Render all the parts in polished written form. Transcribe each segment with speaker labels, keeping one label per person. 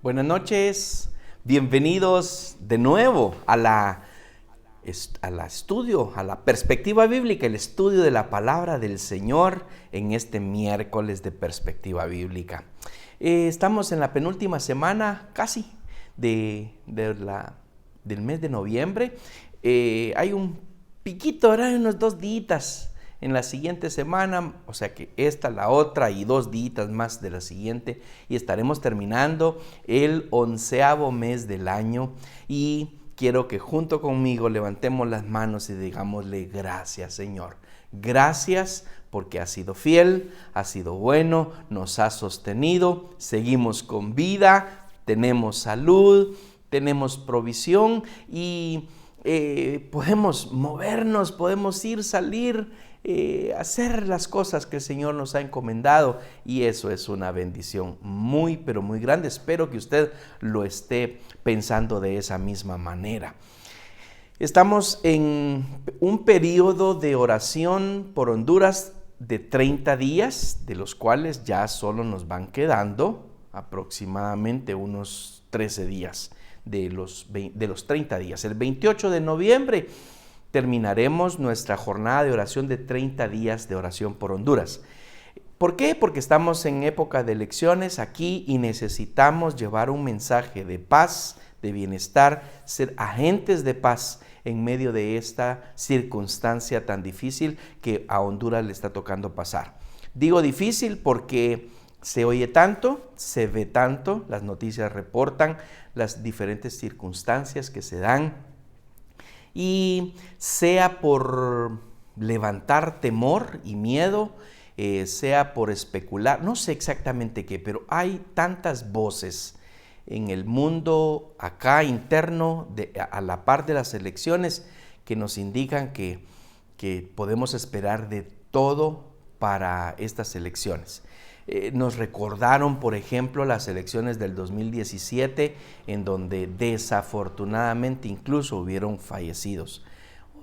Speaker 1: Buenas noches, bienvenidos de nuevo a la perspectiva bíblica, el estudio de la palabra del Señor en este miércoles de perspectiva bíblica. Estamos en la penúltima semana casi del mes de noviembre. Hay un piquito, ahora hay unos 2 días en la siguiente semana, o sea que esta, la otra y 2 días más de la siguiente, y estaremos terminando el 11º mes del año. Y quiero que junto conmigo levantemos las manos y digámosle: gracias, Señor. Gracias porque has sido fiel, has sido bueno, nos has sostenido, seguimos con vida, tenemos salud, tenemos provisión y podemos movernos, podemos ir, salir, hacer las cosas que el Señor nos ha encomendado, y eso es una bendición muy, pero muy grande. Espero que usted lo esté pensando de esa misma manera. Estamos en un periodo de oración por Honduras de 30 días, de los cuales ya solo nos van quedando aproximadamente unos 13 días de los 30 días. El 28 de noviembre terminaremos nuestra jornada de oración de 30 días de oración por Honduras. ¿Por qué? Porque estamos en época de elecciones aquí y necesitamos llevar un mensaje de paz, de bienestar, ser agentes de paz en medio de esta circunstancia tan difícil que a Honduras le está tocando pasar. Digo difícil porque se oye tanto, se ve tanto, las noticias reportan las diferentes circunstancias que se dan, y sea por levantar temor y miedo, sea por especular, no sé exactamente qué, pero hay tantas voces en el mundo acá interno, a la par de las elecciones, que nos indican que podemos esperar de todo para estas elecciones. Nos recordaron, por ejemplo, las elecciones del 2017, en donde desafortunadamente incluso hubieron fallecidos.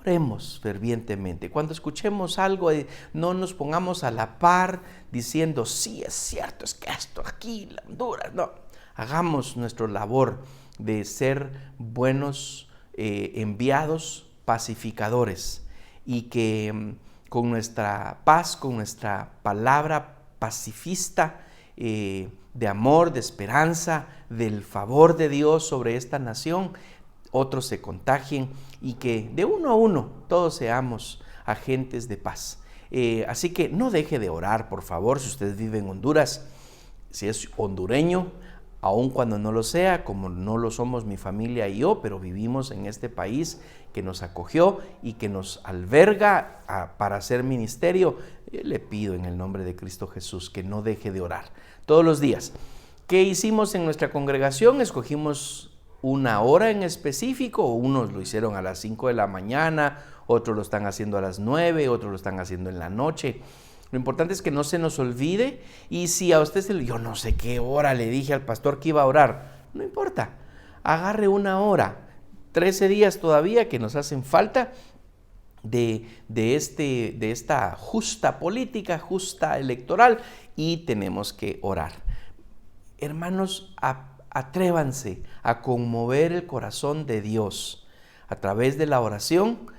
Speaker 1: Oremos fervientemente. Cuando escuchemos algo, no nos pongamos a la par diciendo: sí, es cierto, es que esto aquí, la Honduras. No, hagamos nuestra labor de ser buenos enviados pacificadores, y que con nuestra paz, con nuestra palabra pacifista, de amor, de esperanza, del favor de Dios sobre esta nación, otros se contagien y que de uno a uno todos seamos agentes de paz. Así que no deje de orar, por favor, si usted vive en Honduras, si es hondureño, aun cuando no lo sea, como no lo somos mi familia y yo, pero vivimos en este país que nos acogió y que nos alberga para hacer ministerio. Le pido en el nombre de Cristo Jesús que no deje de orar todos los días. ¿Qué hicimos en nuestra congregación? Escogimos una hora en específico. Unos lo hicieron a las 5 de la mañana, otros lo están haciendo a las 9, otros lo están haciendo en la noche. Lo importante es que no se nos olvide, y si a usted yo no sé qué hora le dije al pastor que iba a orar, no importa, agarre una hora, 13 días todavía que nos hacen falta de esta justa política, justa electoral, y tenemos que orar. Hermanos, atrévanse a conmover el corazón de Dios a través de la oración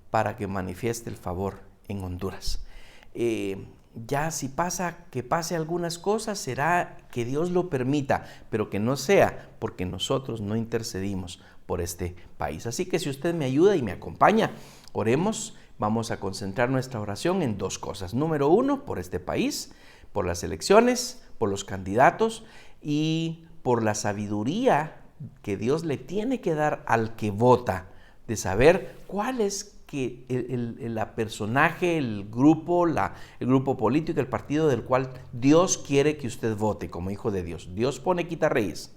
Speaker 1: para que manifieste el favor en Honduras. Ya si pase algunas cosas, será que Dios lo permita, pero que no sea porque nosotros no intercedimos por este país. Así que si usted me ayuda y me acompaña, oremos. Vamos a concentrar nuestra oración en 2 cosas. Número 1, por este país, por las elecciones, por los candidatos y por la sabiduría que Dios le tiene que dar al que vota, de saber cuál es el personaje, el grupo político, el partido del cual Dios quiere que usted vote como hijo de Dios. Dios pone quita reyes.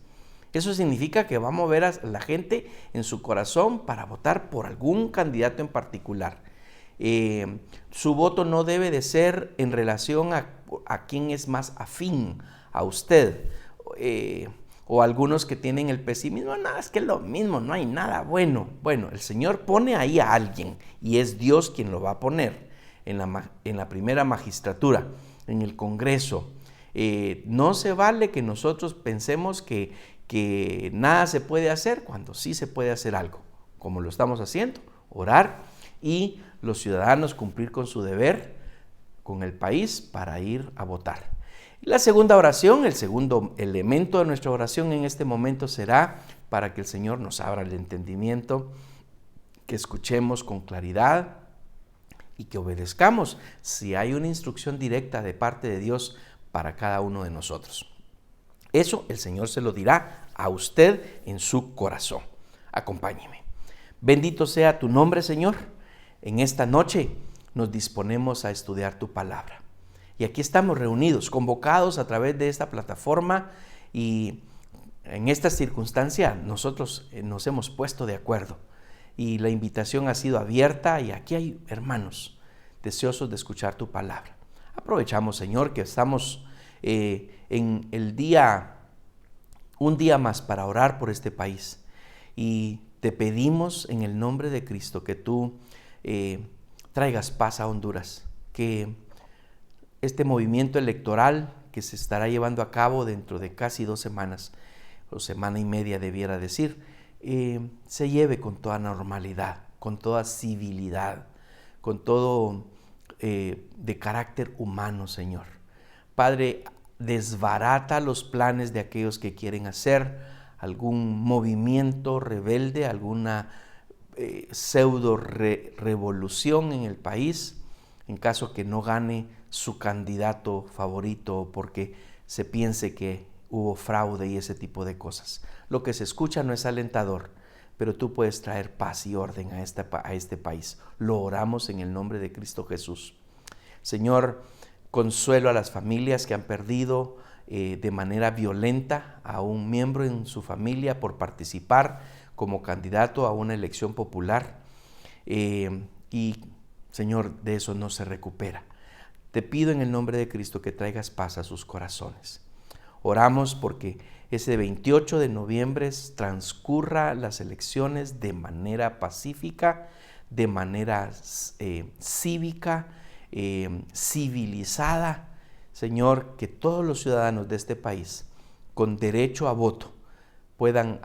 Speaker 1: Eso significa que va a mover a la gente en su corazón para votar por algún candidato en particular. Su voto no debe de ser en relación a quién es más afín a usted. O algunos que tienen el pesimismo: no, es que es lo mismo, no hay nada bueno. Bueno, el Señor pone ahí a alguien, y es Dios quien lo va a poner en la primera magistratura, en el Congreso. No se vale que nosotros pensemos que que nada se puede hacer cuando sí se puede hacer algo, como lo estamos haciendo, orar y los ciudadanos cumplir con su deber con el país para ir a votar. La segunda oración, el segundo elemento de nuestra oración en este momento será para que el Señor nos abra el entendimiento, que escuchemos con claridad y que obedezcamos si hay una instrucción directa de parte de Dios para cada uno de nosotros. Eso el Señor se lo dirá a usted en su corazón. Acompáñeme. Bendito sea tu nombre, Señor. En esta noche nos disponemos a estudiar tu palabra. Y aquí estamos reunidos, convocados a través de esta plataforma, y en esta circunstancia nosotros nos hemos puesto de acuerdo y la invitación ha sido abierta y aquí hay hermanos deseosos de escuchar tu palabra. Aprovechamos, Señor, que estamos en el día, un día más para orar por este país, y te pedimos en el nombre de Cristo que tú traigas paz a Honduras, que este movimiento electoral que se estará llevando a cabo dentro de casi 2 semanas, o semana y media debiera decir, se lleve con toda normalidad, con toda civilidad, con todo de carácter humano, Señor. Padre, desbarata los planes de aquellos que quieren hacer algún movimiento rebelde, alguna pseudo revolución en el país, en caso que no gane su candidato favorito porque se piense que hubo fraude y ese tipo de cosas. Lo que se escucha no es alentador, pero tú puedes traer paz y orden a este país. Lo oramos en el nombre de Cristo Jesús. Señor, consuelo a las familias que han perdido de manera violenta a un miembro en su familia por participar como candidato a una elección popular. Y Señor, de eso no se recupera. Te pido en el nombre de Cristo que traigas paz a sus corazones. Oramos porque ese 28 de noviembre transcurra las elecciones de manera pacífica, de manera cívica, civilizada. Señor, que todos los ciudadanos de este país con derecho a voto puedan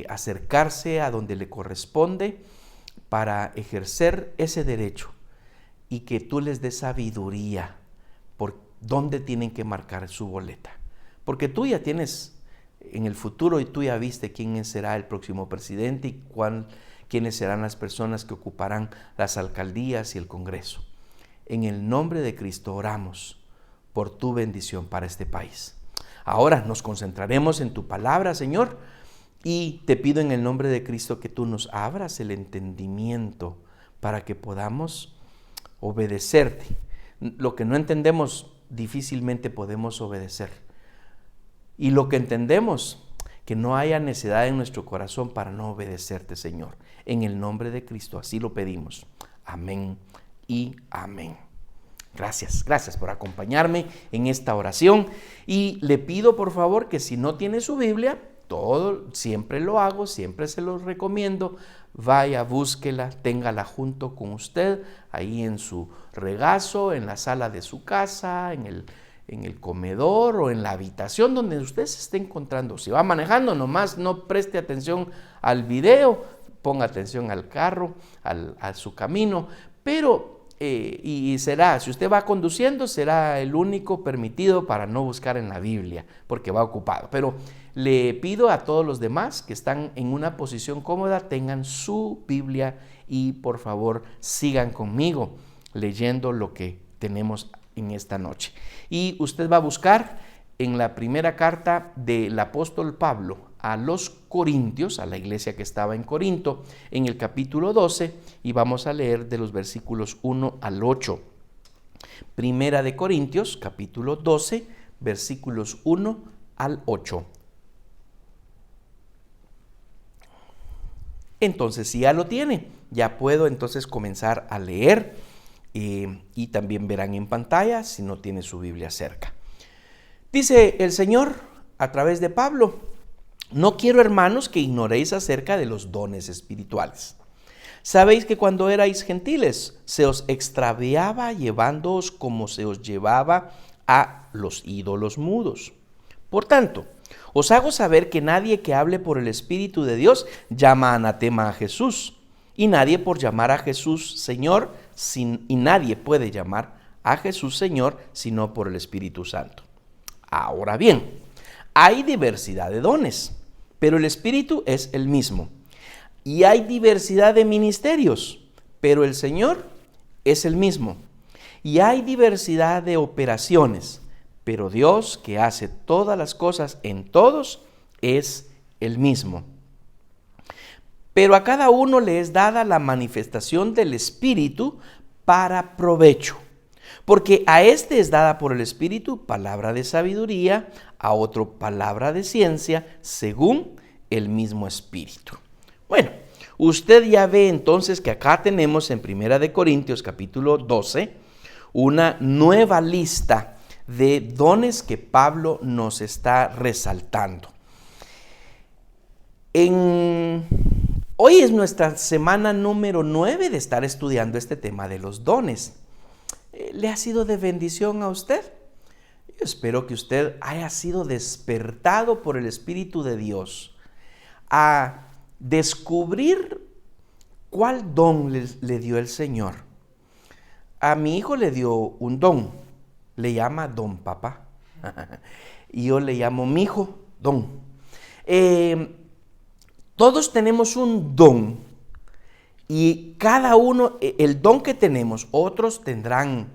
Speaker 1: acercarse a donde le corresponde para ejercer ese derecho, y que tú les des sabiduría por dónde tienen que marcar su boleta. Porque tú ya tienes en el futuro y tú ya viste quién será el próximo presidente y quiénes serán las personas que ocuparán las alcaldías y el Congreso. En el nombre de Cristo oramos por tu bendición para este país. Ahora nos concentraremos en tu palabra, Señor, y te pido en el nombre de Cristo que tú nos abras el entendimiento para que podamos obedecerte. Lo que no entendemos difícilmente podemos obedecer. Y lo que entendemos, que no haya necedad en nuestro corazón para no obedecerte, Señor. En el nombre de Cristo, así lo pedimos. Amén y amén. Gracias por acompañarme en esta oración. Y le pido por favor que si no tiene su Biblia, siempre lo hago, siempre se los recomiendo, vaya, búsquela, téngala junto con usted, ahí en su regazo, en la sala de su casa, en el comedor o en la habitación donde usted se esté encontrando. Si va manejando, nomás no preste atención al video, ponga atención al carro, a su camino, pero y será, si usted va conduciendo, será el único permitido para no buscar en la Biblia, porque va ocupado. Pero le pido a todos los demás que están en una posición cómoda, tengan su Biblia y por favor sigan conmigo leyendo lo que tenemos en esta noche. Y usted va a buscar en la primera carta del apóstol Pablo a los Corintios, a la iglesia que estaba en Corinto, en el capítulo 12, y vamos a leer de los versículos 1 al 8. Primera de Corintios, capítulo 12, versículos 1 al 8. Entonces, si ya lo tiene, ya puedo entonces comenzar a leer y también verán en pantalla si no tiene su Biblia cerca. Dice el Señor a través de Pablo: no quiero, hermanos, que ignoréis acerca de los dones espirituales. Sabéis que cuando erais gentiles, se os extraviaba llevándoos como se os llevaba a los ídolos mudos. Por tanto, os hago saber que nadie que hable por el Espíritu de Dios llama anatema a Jesús, y nadie por llamar a Jesús Señor, y nadie puede llamar a Jesús Señor sino por el Espíritu Santo. Ahora bien, hay diversidad de dones, pero el Espíritu es el mismo. Y hay diversidad de ministerios, pero el Señor es el mismo. Y hay diversidad de operaciones, pero Dios, que hace todas las cosas en todos, es el mismo. Pero a cada uno le es dada la manifestación del Espíritu para provecho. Porque a este es dada por el Espíritu palabra de sabiduría, a otro palabra de ciencia, según el mismo Espíritu. Bueno, usted ya ve entonces que acá tenemos en 1 Corintios capítulo 12 una nueva lista de dones que Pablo nos está resaltando. Hoy es nuestra semana número 9 de estar estudiando este tema de los dones. ¿Le ha sido de bendición a usted? Yo espero que usted haya sido despertado por el Espíritu de Dios a descubrir cuál don le dio el Señor. A mi hijo le dio un don, le llama don papá, y yo le llamo mi hijo don. Todos tenemos un don, y cada uno, el don que tenemos, otros tendrán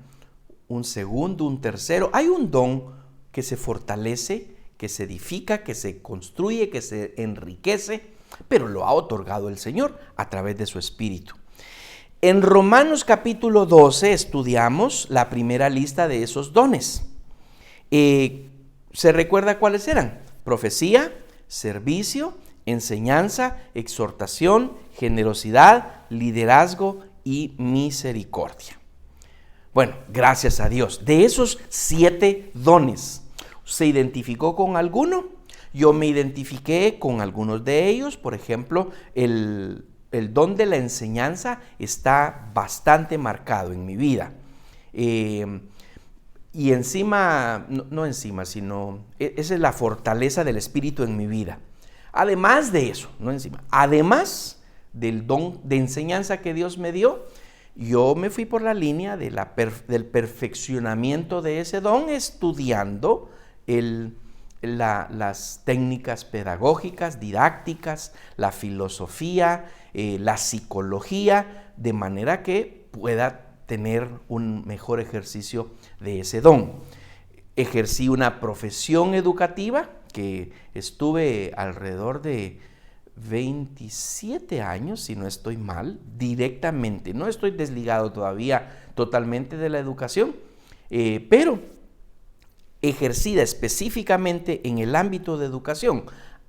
Speaker 1: un segundo, un tercero. Hay un don que se fortalece, que se edifica, que se construye, que se enriquece, pero lo ha otorgado el Señor a través de su Espíritu. En Romanos capítulo 12 estudiamos la primera lista de esos dones. ¿Se recuerda cuáles eran? Profecía, servicio, enseñanza, exhortación, generosidad, liderazgo y misericordia. Bueno, gracias a Dios. De esos 7 dones, ¿se identificó con alguno? Yo me identifiqué con algunos de ellos. Por ejemplo, el don de la enseñanza está bastante marcado en mi vida. Y encima, no encima, sino esa es la fortaleza del Espíritu en mi vida. Además de eso, no encima, además del don de enseñanza que Dios me dio, yo me fui por la línea del perfeccionamiento de ese don, estudiando las técnicas pedagógicas, didácticas, la filosofía, la psicología, de manera que pueda tener un mejor ejercicio de ese don. Ejercí una profesión educativa que estuve alrededor de 27 años, si no estoy mal, directamente. No estoy desligado todavía totalmente de la educación, pero ejercida específicamente en el ámbito de educación.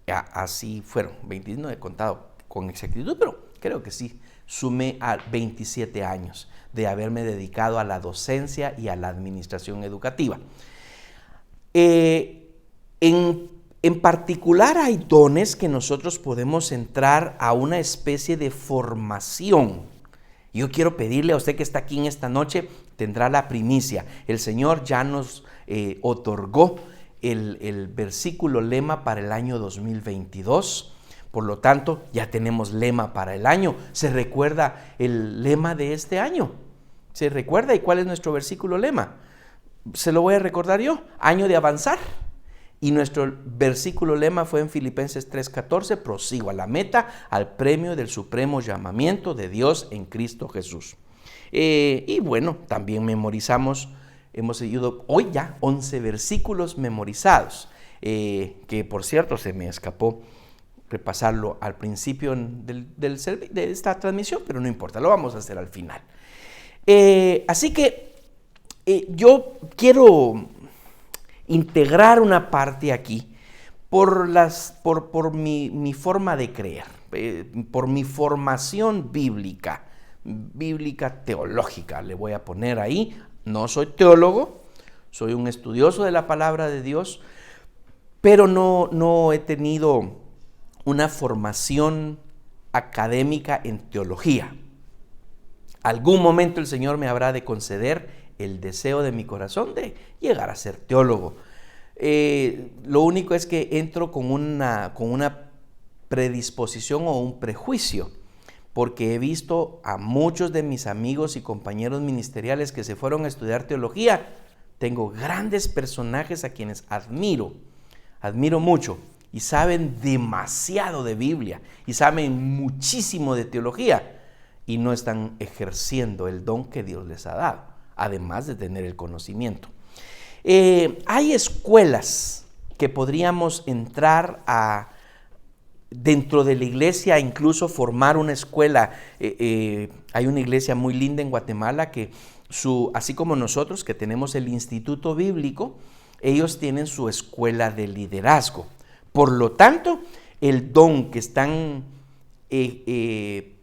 Speaker 1: Así fueron, 29, no he contado con exactitud, pero creo que sí, sumé a 27 años de haberme dedicado a la docencia y a la administración educativa. En particular hay dones que nosotros podemos entrar a una especie de formación. Yo quiero pedirle a usted que está aquí en esta noche, tendrá la primicia. El Señor ya nos otorgó el versículo lema para el año 2022. Por lo tanto, ya tenemos lema para el año. ¿Se recuerda el lema de este año? ¿Se recuerda? ¿Y cuál es nuestro versículo lema? Se lo voy a recordar yo. Año de avanzar. Y nuestro versículo lema fue en Filipenses 3:14, prosigo a la meta, al premio del supremo llamamiento de Dios en Cristo Jesús. Y bueno, también memorizamos, hemos seguido hoy ya 11 versículos memorizados, que por cierto se me escapó repasarlo al principio de esta transmisión, pero no importa, lo vamos a hacer al final. Así que yo quiero integrar una parte aquí por mi forma de creer, por mi formación bíblica teológica, le voy a poner ahí. No soy teólogo, soy un estudioso de la palabra de Dios, pero no he tenido una formación académica en teología. Algún momento el Señor me habrá de conceder el deseo de mi corazón de llegar a ser teólogo. Lo único es que entro con una predisposición o un prejuicio, porque he visto a muchos de mis amigos y compañeros ministeriales que se fueron a estudiar teología. Tengo grandes personajes a quienes admiro mucho, y saben demasiado de Biblia y saben muchísimo de teología, y no están ejerciendo el don que Dios les ha dado, además de tener el conocimiento. Hay escuelas que podríamos entrar dentro de la iglesia, incluso formar una escuela. Hay una iglesia muy linda en Guatemala que así como nosotros que tenemos el Instituto Bíblico, ellos tienen su escuela de liderazgo. Por lo tanto, el don que están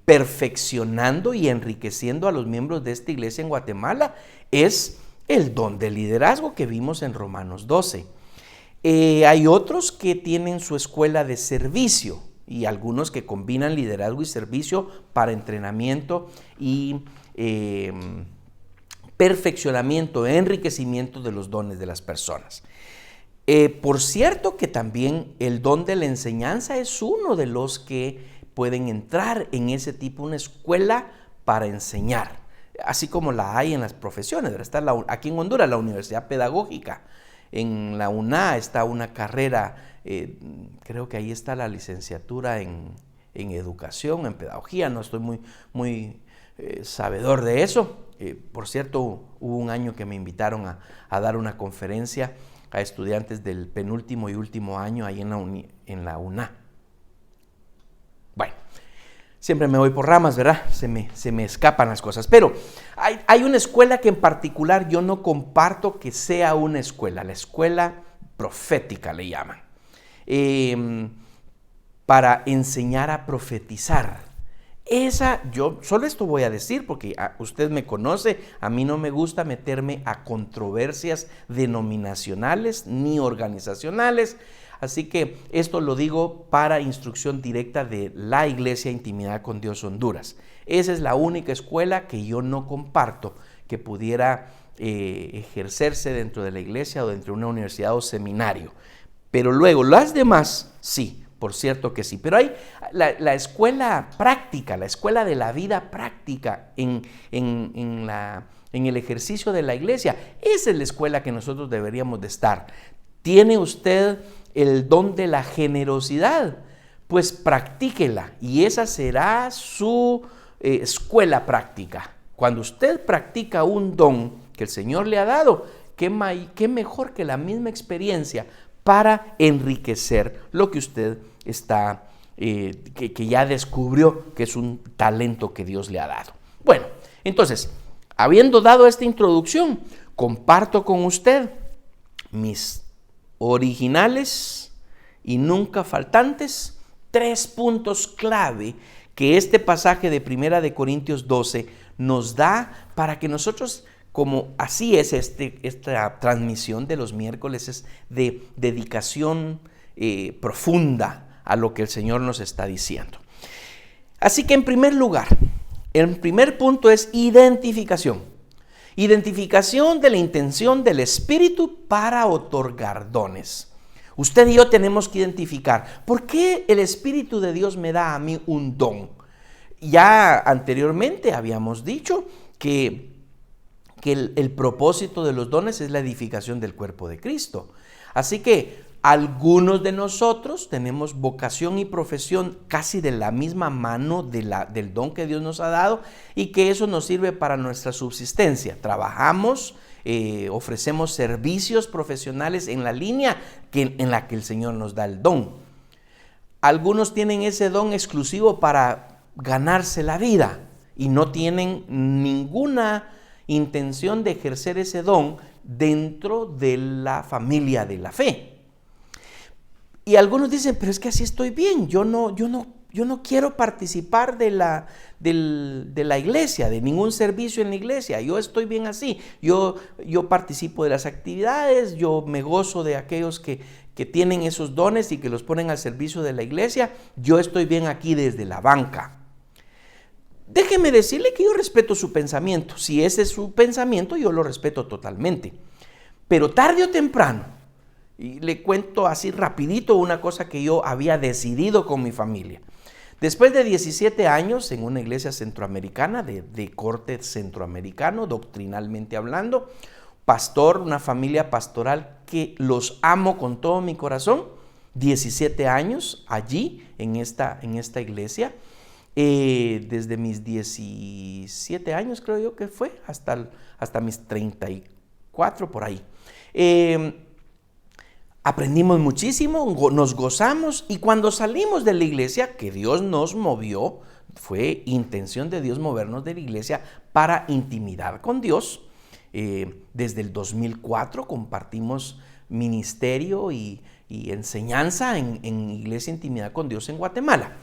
Speaker 1: perfeccionando y enriqueciendo a los miembros de esta iglesia en Guatemala es el don de liderazgo que vimos en Romanos 12. Hay otros que tienen su escuela de servicio y algunos que combinan liderazgo y servicio para entrenamiento y perfeccionamiento, enriquecimiento de los dones de las personas. Por cierto que también el don de la enseñanza es uno de los que pueden entrar en ese tipo, una escuela para enseñar, así como la hay en las profesiones. Está aquí en Honduras la Universidad Pedagógica, en la UNA está una carrera, creo que ahí está la licenciatura en educación, en pedagogía, no estoy muy sabedor de eso. Por cierto, hubo un año que me invitaron a dar una conferencia a estudiantes del penúltimo y último año ahí en la UNA. Bueno, siempre me voy por ramas, ¿verdad? Se me escapan las cosas. Pero hay una escuela que en particular yo no comparto que sea una escuela. La escuela profética le llaman. Para enseñar a profetizar. Yo solo esto voy a decir porque usted me conoce, a mí no me gusta meterme a controversias denominacionales ni organizacionales, así que esto lo digo para instrucción directa de la Iglesia Intimidad con Dios Honduras. Esa es la única escuela que yo no comparto que pudiera ejercerse dentro de la iglesia o dentro de una universidad o seminario, pero luego las demás sí. Por cierto que sí, pero hay la escuela práctica, la escuela de la vida práctica en el ejercicio de la iglesia. Esa es la escuela que nosotros deberíamos de estar. ¿Tiene usted el don de la generosidad? Pues practíquela y esa será su escuela práctica. Cuando usted practica un don que el Señor le ha dado, qué mejor que la misma experiencia para enriquecer lo que usted está, que ya descubrió que es un talento que Dios le ha dado. Bueno, entonces, habiendo dado esta introducción, comparto con usted mis originales y nunca faltantes 3 puntos clave que este pasaje de 1 Corintios 12 nos da para que nosotros, como así es esta transmisión de los miércoles, es de dedicación profunda a lo que el Señor nos está diciendo. Así que en primer lugar, el primer punto es identificación. Identificación de la intención del Espíritu para otorgar dones. Usted y yo tenemos que identificar por qué el Espíritu de Dios me da a mí un don. Ya anteriormente habíamos dicho que el propósito de los dones es la edificación del cuerpo de Cristo. Así que algunos de nosotros tenemos vocación y profesión casi de la misma mano del don que Dios nos ha dado y que eso nos sirve para nuestra subsistencia. Trabajamos, ofrecemos servicios profesionales en la línea en la que el Señor nos da el don. Algunos tienen ese don exclusivo para ganarse la vida y no tienen ninguna intención de ejercer ese don dentro de la familia de la fe. Y algunos dicen, pero es que así estoy bien, yo no quiero participar de la iglesia, de ningún servicio en la iglesia, yo estoy bien así, yo participo de las actividades, yo me gozo de aquellos que tienen esos dones y que los ponen al servicio de la iglesia, yo estoy bien aquí desde la banca. Déjeme decirle que yo respeto su pensamiento, si ese es su pensamiento yo lo respeto totalmente, pero tarde o temprano, Y le cuento así rapidito una cosa que yo había decidido con mi familia. Después de 17 años en una iglesia centroamericana, de corte centroamericano, doctrinalmente hablando, pastor, una familia pastoral que los amo con todo mi corazón, 17 años allí en esta iglesia, desde mis 17 años creo yo que fue, hasta mis 34 por ahí. Aprendimos muchísimo, nos gozamos, y cuando salimos de la iglesia, que Dios nos movió, fue intención de Dios movernos de la iglesia para intimidad con Dios. Desde el 2004 compartimos ministerio y enseñanza en Iglesia Intimidad con Dios en Guatemala.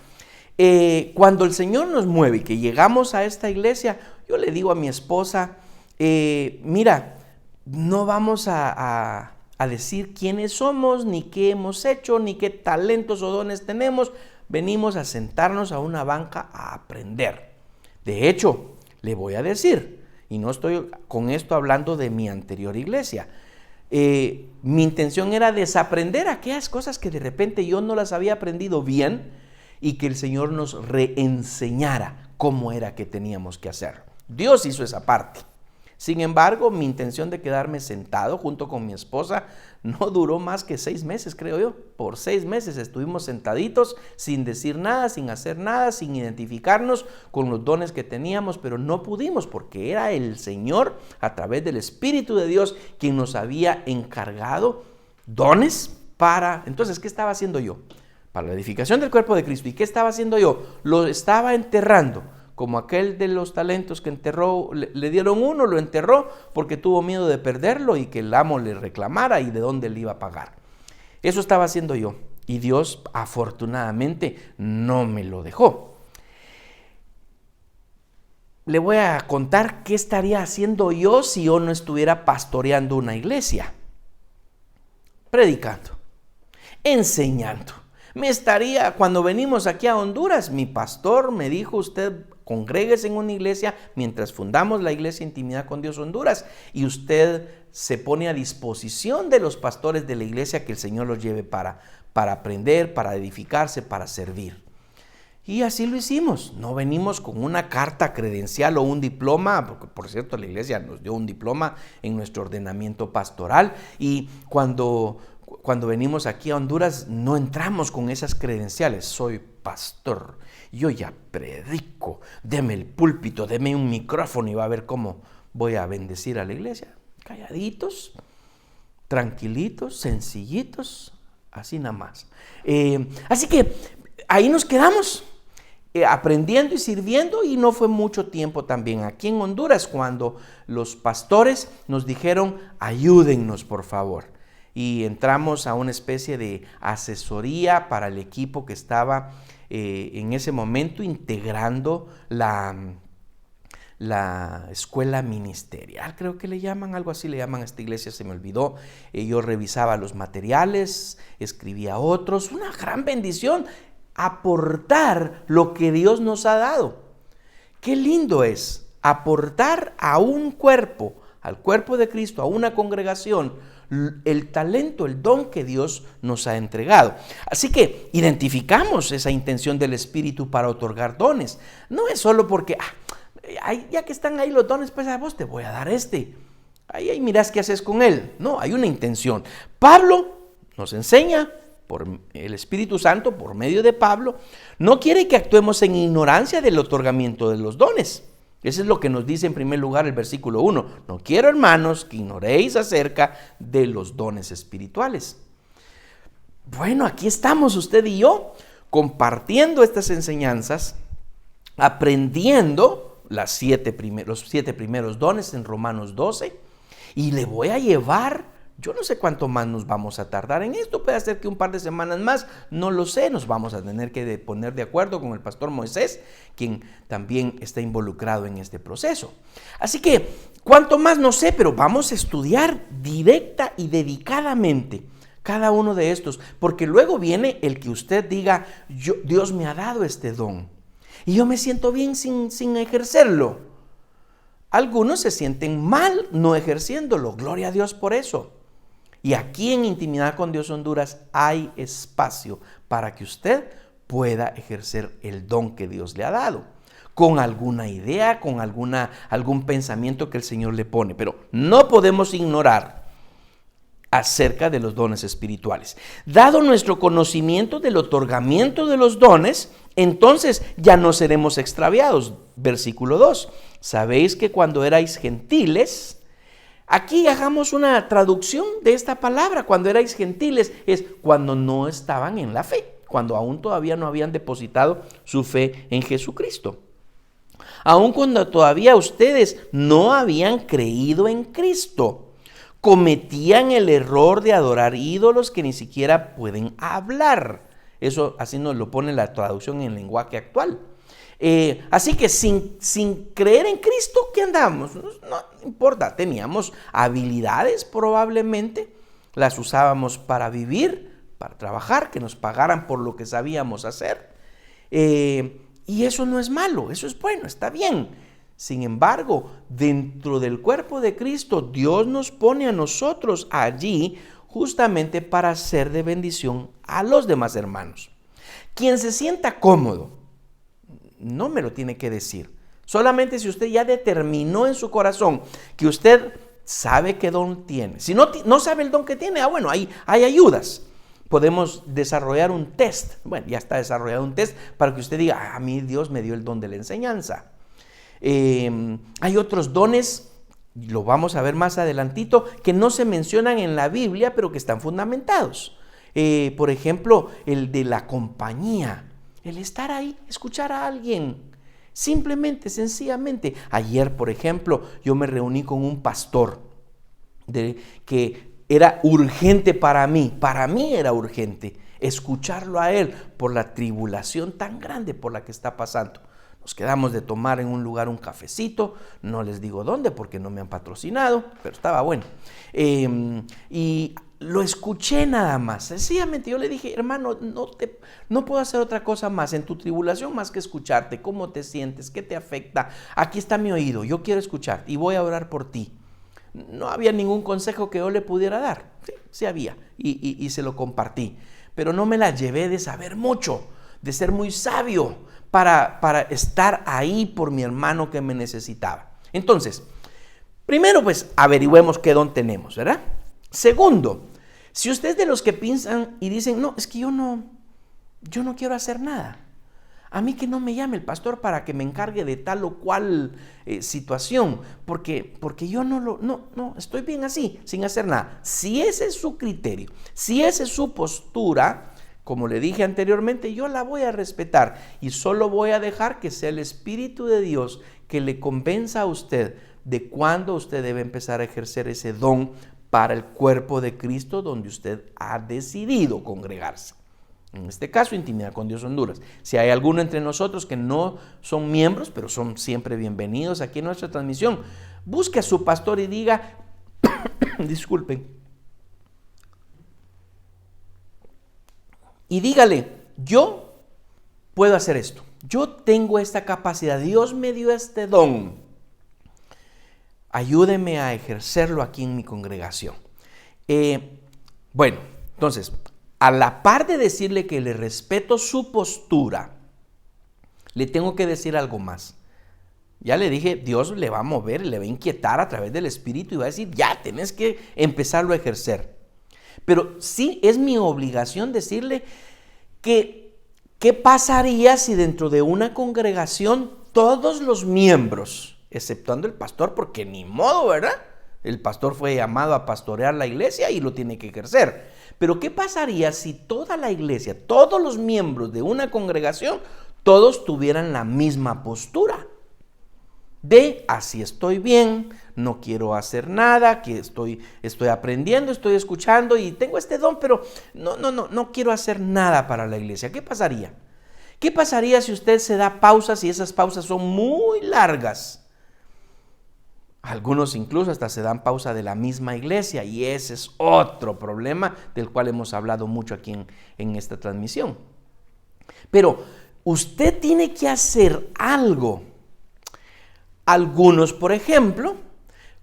Speaker 1: Cuando el Señor nos mueve y que llegamos a esta iglesia, yo le digo a mi esposa, mira, no vamos a decir quiénes somos, ni qué hemos hecho, ni qué talentos o dones tenemos. Venimos a sentarnos a una banca a aprender. De hecho, le voy a decir, y no estoy con esto hablando de mi anterior iglesia, mi intención era desaprender aquellas cosas que de repente yo no las había aprendido bien y que el Señor nos reenseñara cómo era que teníamos que hacer. Dios hizo esa parte. Sin embargo, mi intención de quedarme sentado junto con mi esposa no duró más que 6 meses, creo yo. Por 6 meses estuvimos sentaditos sin decir nada, sin hacer nada, sin identificarnos con los dones que teníamos, pero no pudimos porque era el Señor, a través del Espíritu de Dios, quien nos había encargado dones para... Entonces, ¿qué estaba haciendo yo? Para la edificación del cuerpo de Cristo. ¿Y qué estaba haciendo yo? Lo estaba enterrando. Como aquel de los talentos que enterró, le dieron uno, lo enterró porque tuvo miedo de perderlo y que el amo le reclamara y de dónde le iba a pagar. Eso estaba haciendo yo, y Dios afortunadamente no me lo dejó. Le voy a contar qué estaría haciendo yo si yo no estuviera pastoreando una iglesia. Predicando, enseñando. Cuando venimos aquí a Honduras, mi pastor me dijo, usted congréguese en una iglesia mientras fundamos la Iglesia Intimidad con Dios Honduras, y usted se pone a disposición de los pastores de la iglesia que el Señor los lleve para aprender, para edificarse, para servir. Y así lo hicimos. No venimos con una carta credencial o un diploma, porque por cierto la iglesia nos dio un diploma en nuestro ordenamiento pastoral, y cuando venimos aquí a Honduras no entramos con esas credenciales. Soy pastor, yo ya predico, deme el púlpito, deme un micrófono y va a ver cómo voy a bendecir a la iglesia. Calladitos, tranquilitos, sencillitos, así nada más. Así que ahí nos quedamos aprendiendo y sirviendo, y no fue mucho tiempo también aquí en Honduras cuando los pastores nos dijeron, ayúdennos por favor. Y entramos a una especie de asesoría para el equipo que estaba en ese momento integrando la escuela ministerial, creo que le llaman, algo así le llaman a esta iglesia, se me olvidó. Yo revisaba los materiales, escribía otros, una gran bendición, aportar lo que Dios nos ha dado. Qué lindo es aportar a un cuerpo, al cuerpo de Cristo, a una congregación, el talento, el don que Dios nos ha entregado. Así que identificamos esa intención del Espíritu para otorgar dones. No es solo porque, ya que están ahí los dones, pues a vos te voy a dar este. Ahí mirás qué haces con él. No, hay una intención. Pablo nos enseña, por el Espíritu Santo, por medio de Pablo, no quiere que actuemos en ignorancia del otorgamiento de los dones. Eso es lo que nos dice en primer lugar el versículo 1. No quiero, hermanos, que ignoréis acerca de los dones espirituales. Bueno, aquí estamos usted y yo compartiendo estas enseñanzas, aprendiendo los 7 primeros dones en Romanos 12, y le voy a llevar, yo no sé cuánto más nos vamos a tardar en esto, puede ser que un par de semanas más, no lo sé, nos vamos a tener que poner de acuerdo con el pastor Moisés, quien también está involucrado en este proceso. Así que, cuánto más no sé, pero vamos a estudiar directa y dedicadamente cada uno de estos, porque luego viene el que usted diga, Dios me ha dado este don, y yo me siento bien sin ejercerlo. Algunos se sienten mal no ejerciéndolo, gloria a Dios por eso. Y aquí en Intimidad con Dios Honduras hay espacio para que usted pueda ejercer el don que Dios le ha dado, con alguna idea, con algún pensamiento que el Señor le pone. Pero no podemos ignorar acerca de los dones espirituales. Dado nuestro conocimiento del otorgamiento de los dones, entonces ya no seremos extraviados. Versículo 2. Sabéis que cuando erais gentiles, aquí hagamos una traducción de esta palabra. Cuando erais gentiles es cuando no estaban en la fe, cuando aún todavía no habían depositado su fe en Jesucristo. Aun cuando todavía ustedes no habían creído en Cristo, cometían el error de adorar ídolos que ni siquiera pueden hablar. Eso así nos lo pone la traducción en lenguaje actual. Así que sin creer en Cristo, ¿qué andamos? No importa, teníamos habilidades probablemente, las usábamos para vivir, para trabajar, que nos pagaran por lo que sabíamos hacer. Y eso no es malo, eso es bueno, está bien. Sin embargo, dentro del cuerpo de Cristo, Dios nos pone a nosotros allí justamente para ser de bendición a los demás hermanos. Quien se sienta cómodo, no me lo tiene que decir. Solamente si usted ya determinó en su corazón que usted sabe qué don tiene. Si no sabe el don que tiene, bueno, hay ayudas. Podemos desarrollar un test. Bueno, ya está desarrollado un test para que usted diga, a mí Dios me dio el don de la enseñanza. Hay otros dones, lo vamos a ver más adelantito, que no se mencionan en la Biblia, pero que están fundamentados. Por ejemplo, el de la compañía, el estar ahí, escuchar a alguien, simplemente, sencillamente. Ayer, por ejemplo, yo me reuní con un pastor que era urgente para mí era urgente escucharlo a él por la tribulación tan grande por la que está pasando. Nos quedamos de tomar en un lugar un cafecito, no les digo dónde porque no me han patrocinado, pero estaba bueno. Y lo escuché nada más, sencillamente yo le dije, hermano, no puedo hacer otra cosa más en tu tribulación más que escucharte, cómo te sientes, qué te afecta. Aquí está mi oído, yo quiero escucharte y voy a orar por ti. No había ningún consejo que yo le pudiera dar, sí había, y se lo compartí, pero no me la llevé de saber mucho, de ser muy sabio, para estar ahí por mi hermano que me necesitaba. Entonces, primero pues averigüemos qué don tenemos, ¿verdad? Segundo, si usted es de los que piensan y dicen, no, es que yo no quiero hacer nada. A mí que no me llame el pastor para que me encargue de tal o cual situación, porque yo no, estoy bien así, sin hacer nada. Si ese es su criterio, si esa es su postura, como le dije anteriormente, yo la voy a respetar y solo voy a dejar que sea el Espíritu de Dios que le convenza a usted de cuándo usted debe empezar a ejercer ese don para el cuerpo de Cristo donde usted ha decidido congregarse. En este caso, Intimidad con Dios Honduras. Si hay alguno entre nosotros que no son miembros, pero son siempre bienvenidos aquí en nuestra transmisión, busque a su pastor y diga, disculpen, y dígale, yo puedo hacer esto, yo tengo esta capacidad, Dios me dio este don, ayúdeme a ejercerlo aquí en mi congregación. Bueno, entonces, a la par de decirle que le respeto su postura, le tengo que decir algo más. Ya le dije, Dios le va a mover, le va a inquietar a través del Espíritu y va a decir, ya, tenés que empezarlo a ejercer. Pero sí es mi obligación decirle que qué pasaría si dentro de una congregación todos los miembros, exceptuando el pastor, porque ni modo, ¿verdad? El pastor fue llamado a pastorear la iglesia y lo tiene que ejercer. Pero ¿qué pasaría si toda la iglesia, todos los miembros de una congregación, todos tuvieran la misma postura? De así estoy bien, no quiero hacer nada, que estoy aprendiendo, estoy escuchando y tengo este don, pero no quiero hacer nada para la iglesia. ¿Qué pasaría? ¿Qué pasaría si usted se da pausas y esas pausas son muy largas? Algunos incluso hasta se dan pausa de la misma iglesia y ese es otro problema del cual hemos hablado mucho aquí en esta transmisión. Pero usted tiene que hacer algo. Algunos, por ejemplo,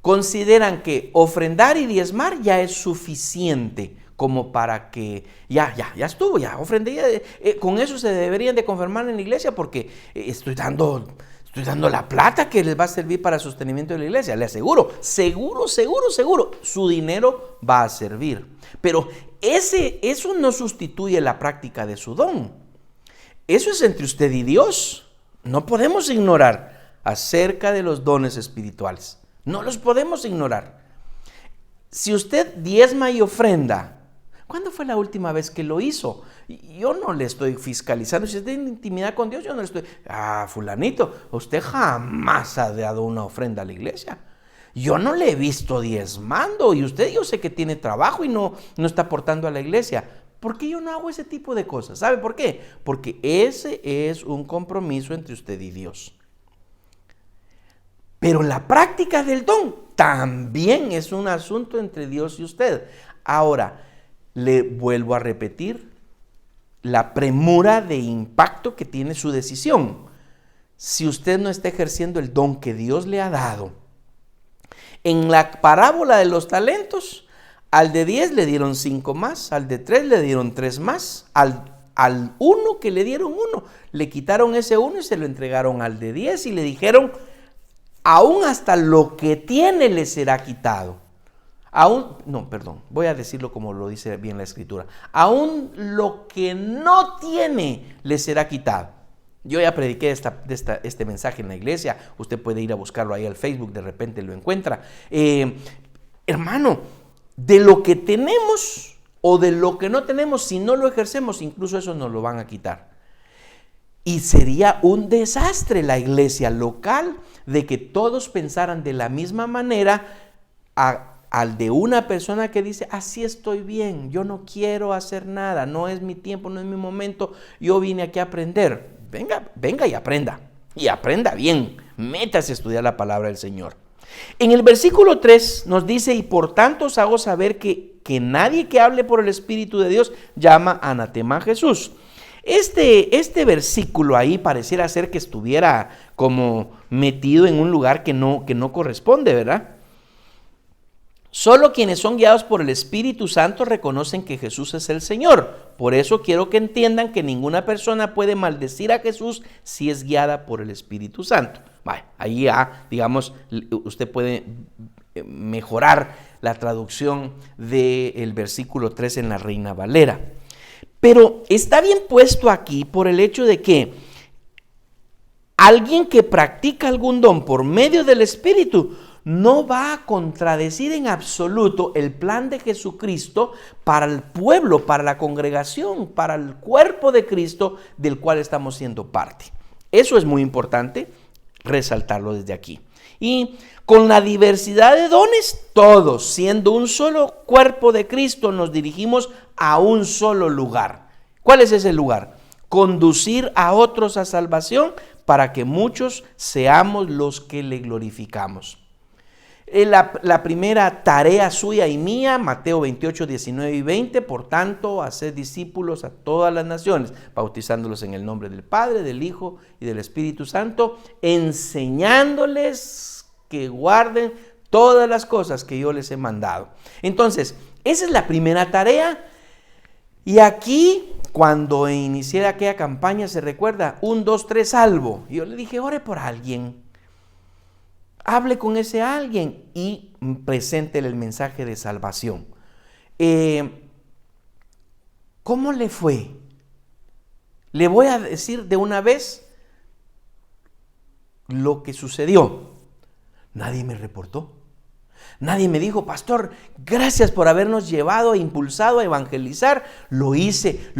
Speaker 1: consideran que ofrendar y diezmar ya es suficiente como para que ya estuvo, ya ofrendé, con eso se deberían de confirmar en la iglesia porque estoy dando la plata que les va a servir para el sostenimiento de la iglesia. Le aseguro, seguro, su dinero va a servir. Pero eso no sustituye la práctica de su don. Eso es entre usted y Dios. No podemos ignorar acerca de los dones espirituales. No los podemos ignorar. Si usted diezma y ofrenda, ¿cuándo fue la última vez que lo hizo? Yo no le estoy fiscalizando. Si usted tiene intimidad con Dios, yo no le estoy... fulanito, usted jamás ha dado una ofrenda a la iglesia. Yo no le he visto diezmando y usted, yo sé que tiene trabajo y no está aportando a la iglesia. ¿Por qué yo no hago ese tipo de cosas? ¿Sabe por qué? Porque ese es un compromiso entre usted y Dios. Pero la práctica del don también es un asunto entre Dios y usted. Ahora, le vuelvo a repetir la premura de impacto que tiene su decisión. Si usted no está ejerciendo el don que Dios le ha dado, en la parábola de los talentos, al de 10 le dieron 5 más, al de 3 le dieron 3 más, al 1 que le dieron 1, le quitaron ese 1 y se lo entregaron al de 10 y le dijeron, aún hasta lo que tiene le será quitado. Voy a decirlo como lo dice bien la escritura. Aún lo que no tiene le será quitado. Yo ya prediqué este mensaje en la iglesia. Usted puede ir a buscarlo ahí al Facebook, de repente lo encuentra. Hermano, de lo que tenemos o de lo que no tenemos, si no lo ejercemos, incluso eso nos lo van a quitar. Y sería un desastre la iglesia local de que todos pensaran de la misma manera al de una persona que dice, así estoy bien, yo no quiero hacer nada, no es mi tiempo, no es mi momento, yo vine aquí a aprender. Venga y aprenda bien, métase a estudiar la palabra del Señor. En el versículo 3 nos dice, y por tanto os hago saber que nadie que hable por el Espíritu de Dios llama anatema a Jesús. Este versículo ahí pareciera ser que estuviera como metido en un lugar que no corresponde, ¿verdad? Solo quienes son guiados por el Espíritu Santo reconocen que Jesús es el Señor. Por eso quiero que entiendan que ninguna persona puede maldecir a Jesús si es guiada por el Espíritu Santo. Ahí digamos, usted puede mejorar la traducción del versículo 3 en la Reina Valera. Pero está bien puesto aquí por el hecho de que alguien que practica algún don por medio del Espíritu no va a contradecir en absoluto el plan de Jesucristo para el pueblo, para la congregación, para el cuerpo de Cristo del cual estamos siendo parte. Eso es muy importante resaltarlo desde aquí. Y con la diversidad de dones, todos, siendo un solo cuerpo de Cristo, nos dirigimos a un solo lugar. ¿Cuál es ese lugar? Conducir a otros a salvación para que muchos seamos los que le glorificamos. La primera tarea suya y mía, Mateo 28, 19 y 20, por tanto, haced discípulos a todas las naciones, bautizándolos en el nombre del Padre, del Hijo y del Espíritu Santo, enseñándoles que guarden todas las cosas que yo les he mandado. Entonces, esa es la primera tarea. Y aquí, cuando inicié aquella campaña, se recuerda, 1, 2, 3, salvo. Y yo le dije, ore por alguien. Hable con ese alguien y preséntele el mensaje de salvación. ¿Cómo le fue? Le voy a decir de una vez lo que sucedió. Nadie me reportó. Nadie me dijo, pastor, gracias por habernos llevado e impulsado a evangelizar. Lo hice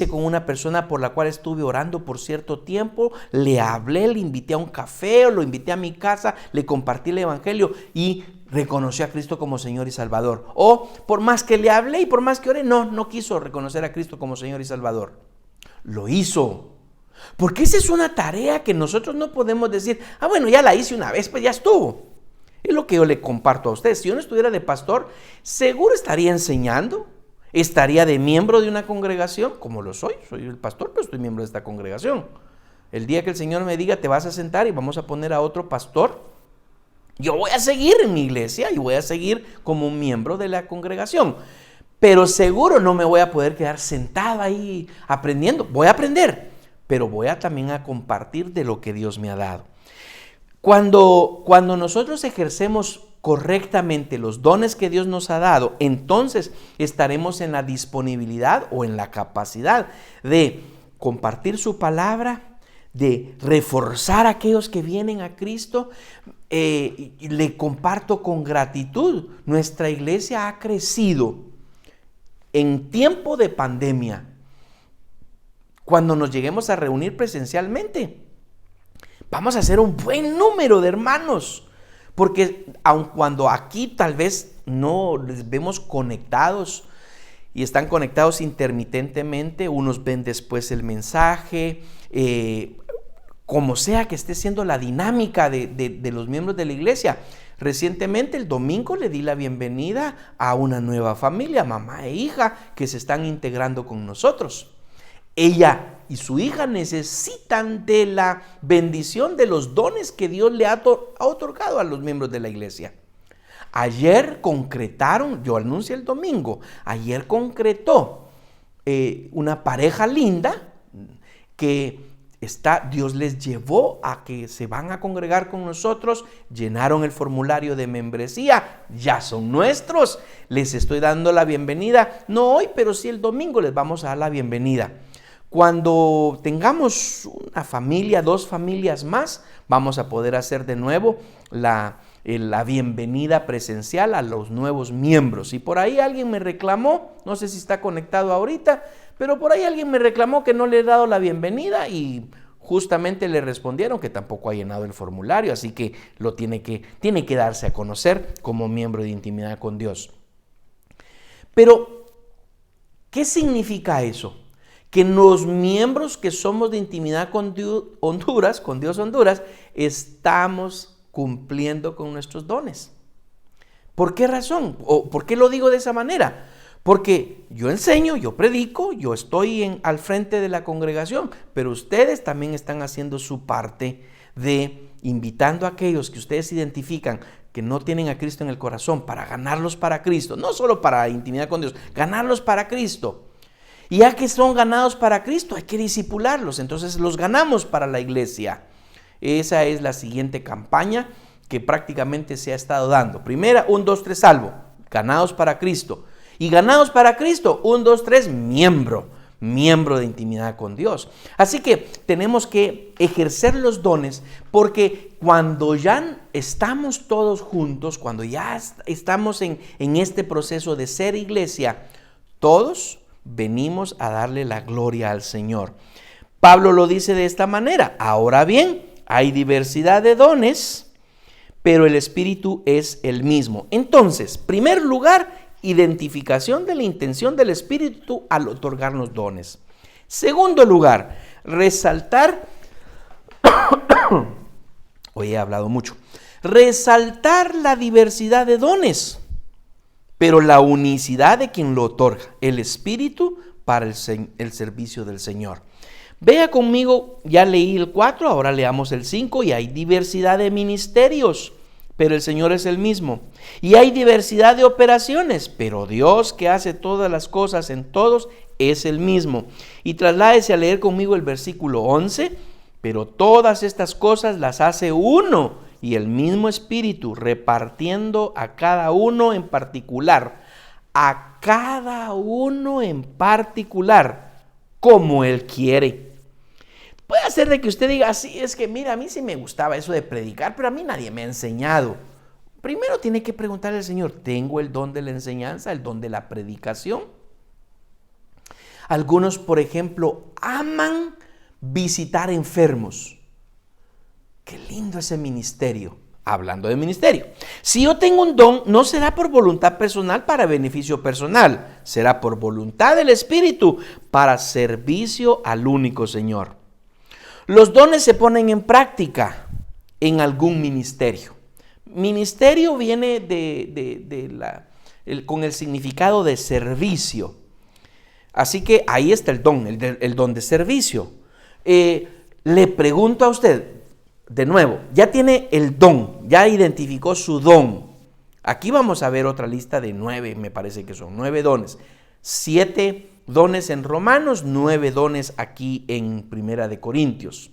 Speaker 1: con una persona por la cual estuve orando por cierto tiempo. Le hablé, le invité a un café, o lo invité a mi casa, le compartí el evangelio y reconoció a Cristo como Señor y Salvador. O por más que le hablé y por más que oré, no quiso reconocer a Cristo como Señor y Salvador. Lo hizo. Porque esa es una tarea que nosotros no podemos decir, bueno, ya la hice una vez, pues ya estuvo. Es lo que yo le comparto a ustedes. Si yo no estuviera de pastor, seguro estaría enseñando, estaría de miembro de una congregación, como lo soy el pastor, pero estoy miembro de esta congregación. El día que el Señor me diga, te vas a sentar y vamos a poner a otro pastor, Yo voy a seguir en mi iglesia y voy a seguir como un miembro de la congregación. Pero seguro no me voy a poder quedar sentado ahí aprendiendo. Voy a aprender, pero voy a también a compartir de lo que Dios me ha dado. Cuando nosotros ejercemos correctamente los dones que Dios nos ha dado, entonces estaremos en la disponibilidad o en la capacidad de compartir su palabra, de reforzar a aquellos que vienen a Cristo. Le comparto con gratitud. Nuestra iglesia ha crecido en tiempo de pandemia. Cuando nos lleguemos a reunir presencialmente, vamos a hacer un buen número de hermanos, porque aun cuando aquí tal vez no les vemos conectados y están conectados intermitentemente, unos ven después el mensaje, como sea que esté siendo la dinámica de los miembros de la iglesia. Recientemente, el domingo, le di la bienvenida a una nueva familia, mamá e hija, que se están integrando con nosotros. Ella y su hija necesitan de la bendición de los dones que Dios le ha otorgado a los miembros de la iglesia. Ayer concretaron, yo anuncié el domingo, ayer concretó una pareja linda que Dios les llevó a que se van a congregar con nosotros, llenaron el formulario de membresía, ya son nuestros, les estoy dando la bienvenida, no hoy, pero sí el domingo les vamos a dar la bienvenida. Cuando tengamos una familia, 2 familias más, vamos a poder hacer de nuevo la bienvenida presencial a los nuevos miembros. Y por ahí alguien me reclamó, no sé si está conectado ahorita, pero por ahí alguien me reclamó que no le he dado la bienvenida y justamente le respondieron que tampoco ha llenado el formulario, así que tiene que darse a conocer como miembro de intimidad con Dios. Pero, ¿qué significa eso? Que los miembros que somos de intimidad con Dios Honduras, estamos cumpliendo con nuestros dones. ¿Por qué razón? ¿O por qué lo digo de esa manera? Porque yo enseño, yo predico, yo estoy al frente de la congregación, pero ustedes también están haciendo su parte de invitando a aquellos que ustedes identifican que no tienen a Cristo en el corazón para ganarlos para Cristo, no solo para intimidad con Dios, ganarlos para Cristo. Y ya que son ganados para Cristo, hay que discipularlos, entonces los ganamos para la iglesia. Esa es la siguiente campaña que prácticamente se ha estado dando. Primera, 1, 2, 3, salvo, ganados para Cristo. Y ganados para Cristo, 1, 2, 3, miembro de intimidad con Dios. Así que tenemos que ejercer los dones, porque cuando ya estamos todos juntos, cuando ya estamos en este proceso de ser iglesia, todos venimos a darle la gloria al Señor. Pablo lo dice de esta manera: ahora bien, hay diversidad de dones, pero el Espíritu es el mismo. Entonces, primer lugar, identificación de la intención del Espíritu al otorgarnos dones. Segundo lugar, resaltar, hoy he hablado mucho, resaltar la diversidad de dones, pero la unicidad de quien lo otorga, el Espíritu para el servicio del Señor. Vea conmigo, ya leí el 4, ahora leamos el 5, y hay diversidad de ministerios, pero el Señor es el mismo. Y hay diversidad de operaciones, pero Dios, que hace todas las cosas en todos, es el mismo. Y trasládese a leer conmigo el versículo 11, pero todas estas cosas las hace uno y el mismo Espíritu, repartiendo a cada uno en particular, como Él quiere. Puede ser de que usted diga, sí, es que mira, a mí sí me gustaba eso de predicar, pero a mí nadie me ha enseñado. Primero tiene que preguntarle al Señor, ¿tengo el don de la enseñanza, el don de la predicación? Algunos, por ejemplo, aman visitar enfermos. Qué lindo ese ministerio. Hablando de ministerio, si yo tengo un don, no será por voluntad personal para beneficio personal, será por voluntad del Espíritu para servicio al único Señor. Los dones se ponen en práctica en algún ministerio. Ministerio viene con el significado de servicio. Así que ahí está el don, el don de servicio. Le pregunto a usted, de nuevo, ya tiene el don, ya identificó su don. Aquí vamos a ver otra lista de 9, me parece que son 9 dones. 7 dones en Romanos, 9 dones aquí en Primera de Corintios.